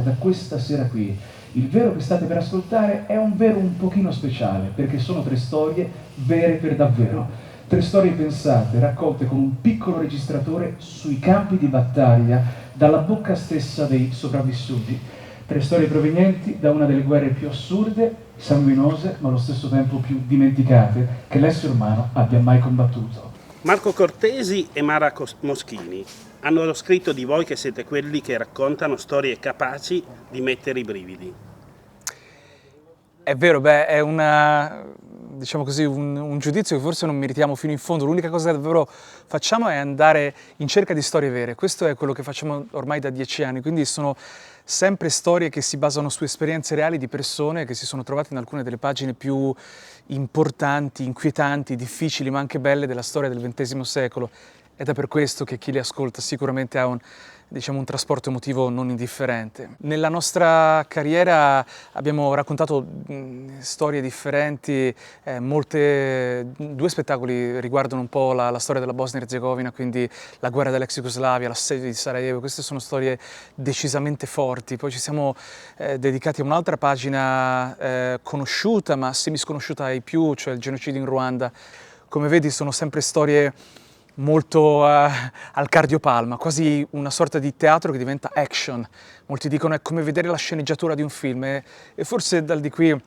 Da questa sera qui, il vero che state per ascoltare è un vero un pochino speciale, perché sono 3 storie vere per davvero. 3 storie pensate, raccolte con un piccolo registratore sui campi di battaglia, dalla bocca stessa dei sopravvissuti. 3 storie provenienti da una delle guerre più assurde, sanguinose, ma allo stesso tempo più dimenticate che l'essere umano abbia mai combattuto. Marco Cortesi e Mara Moschini hanno scritto di voi che siete quelli che raccontano storie capaci di mettere i brividi. È vero, è diciamo così, un giudizio che forse non meritiamo fino in fondo. L'unica cosa che davvero facciamo è andare in cerca di storie vere. Questo è quello che facciamo ormai da 10 anni, quindi sono sempre storie che si basano su esperienze reali di persone che si sono trovate in alcune delle pagine più importanti, inquietanti, difficili, ma anche belle della storia del XX secolo. Ed è per questo che chi li ascolta sicuramente ha un trasporto emotivo non indifferente. Nella nostra carriera abbiamo raccontato storie differenti, 2 spettacoli riguardano un po' la storia della Bosnia e Erzegovina, quindi la guerra dell'ex Jugoslavia, l'assedio di Sarajevo. Queste sono storie decisamente forti. Poi ci siamo dedicati a un'altra pagina conosciuta ma semisconosciuta ai più, cioè il genocidio in Ruanda. Come vedi sono sempre storie molto al cardiopalma, quasi una sorta di teatro che diventa action. Molti dicono è come vedere la sceneggiatura di un film e forse dal di qui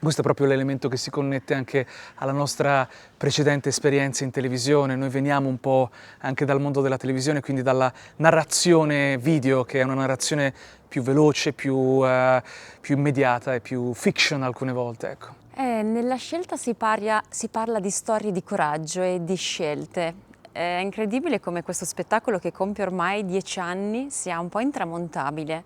questo è proprio l'elemento che si connette anche alla nostra precedente esperienza in televisione. Noi veniamo un po' anche dal mondo della televisione, quindi dalla narrazione video, che è una narrazione più veloce, più immediata e più fiction alcune volte, ecco. Nella scelta si parla di storie di coraggio e di scelte. È incredibile come questo spettacolo, che compie ormai 10 anni, sia un po' intramontabile.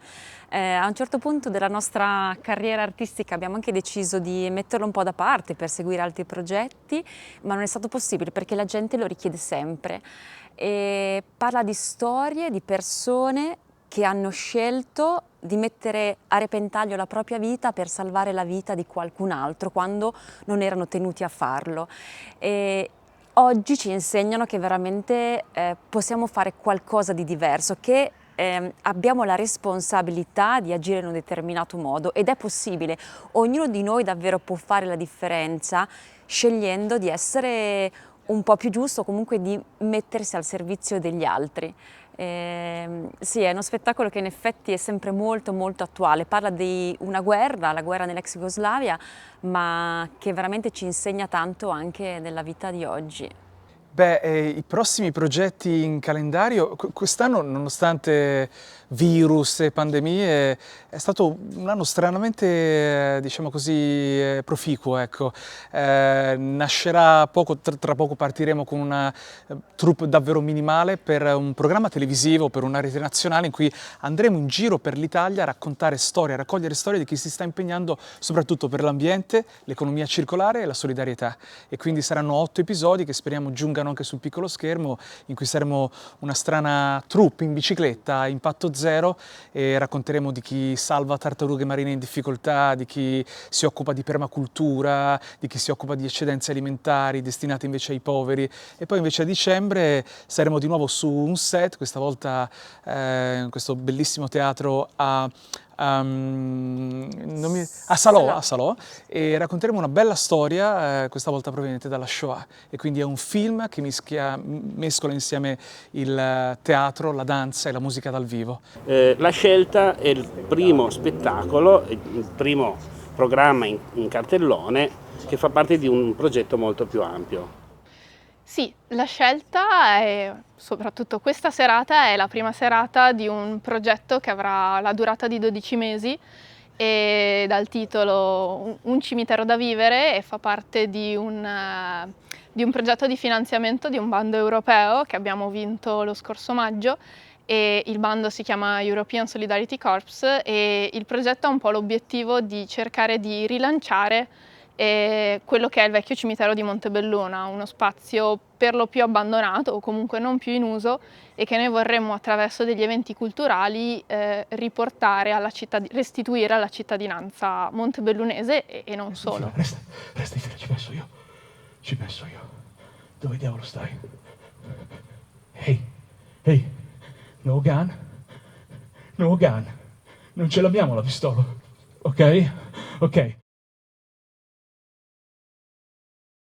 A un certo punto della nostra carriera artistica abbiamo anche deciso di metterlo un po' da parte per seguire altri progetti, ma non è stato possibile perché la gente lo richiede sempre. E parla di storie, di persone che hanno scelto di mettere a repentaglio la propria vita per salvare la vita di qualcun altro quando non erano tenuti a farlo. E oggi ci insegnano che veramente possiamo fare qualcosa di diverso, che abbiamo la responsabilità di agire in un determinato modo ed è possibile. Ognuno di noi davvero può fare la differenza scegliendo di essere un po' più giusto, comunque di mettersi al servizio degli altri. Sì, è uno spettacolo che in effetti è sempre molto molto attuale, parla di una guerra, la guerra nell'ex Jugoslavia, ma che veramente ci insegna tanto anche nella vita di oggi. I prossimi progetti in calendario, quest'anno nonostante virus e pandemie è stato un anno stranamente, diciamo così, proficuo, ecco. Nascerà poco, tra poco partiremo con una troupe davvero minimale per un programma televisivo, per una rete nazionale in cui andremo in giro per l'Italia a raccontare storie, a raccogliere storie di chi si sta impegnando soprattutto per l'ambiente, l'economia circolare e la solidarietà. E quindi saranno 8 episodi che speriamo giungano anche sul piccolo schermo, in cui saremo una strana troupe in bicicletta a impatto zero e racconteremo di chi salva tartarughe marine in difficoltà, di chi si occupa di permacultura, di chi si occupa di eccedenze alimentari destinate invece ai poveri. E poi invece a dicembre saremo di nuovo su un set, questa volta in questo bellissimo teatro a Salò, e racconteremo una bella storia, questa volta proveniente dalla Shoah, e quindi è un film che mescola insieme il teatro, la danza e la musica dal vivo. La scelta è il primo spettacolo, il primo programma in cartellone che fa parte di un progetto molto più ampio. Sì, la scelta è, soprattutto questa serata, è la prima serata di un progetto che avrà la durata di 12 mesi e dal titolo Un cimitero da vivere, e fa parte di un progetto di finanziamento di un bando europeo che abbiamo vinto lo scorso maggio, e il bando si chiama European Solidarity Corps, e il progetto ha un po' l'obiettivo di cercare di rilanciare quello che è il vecchio cimitero di Montebelluna, uno spazio per lo più abbandonato o comunque non più in uso, e che noi vorremmo attraverso degli eventi culturali riportare alla restituire alla cittadinanza montebellunese e non solo. Resta fino, ci penso io. Dove diavolo stai? Ehi, no gun, Non ce l'abbiamo la pistola, ok? Ok.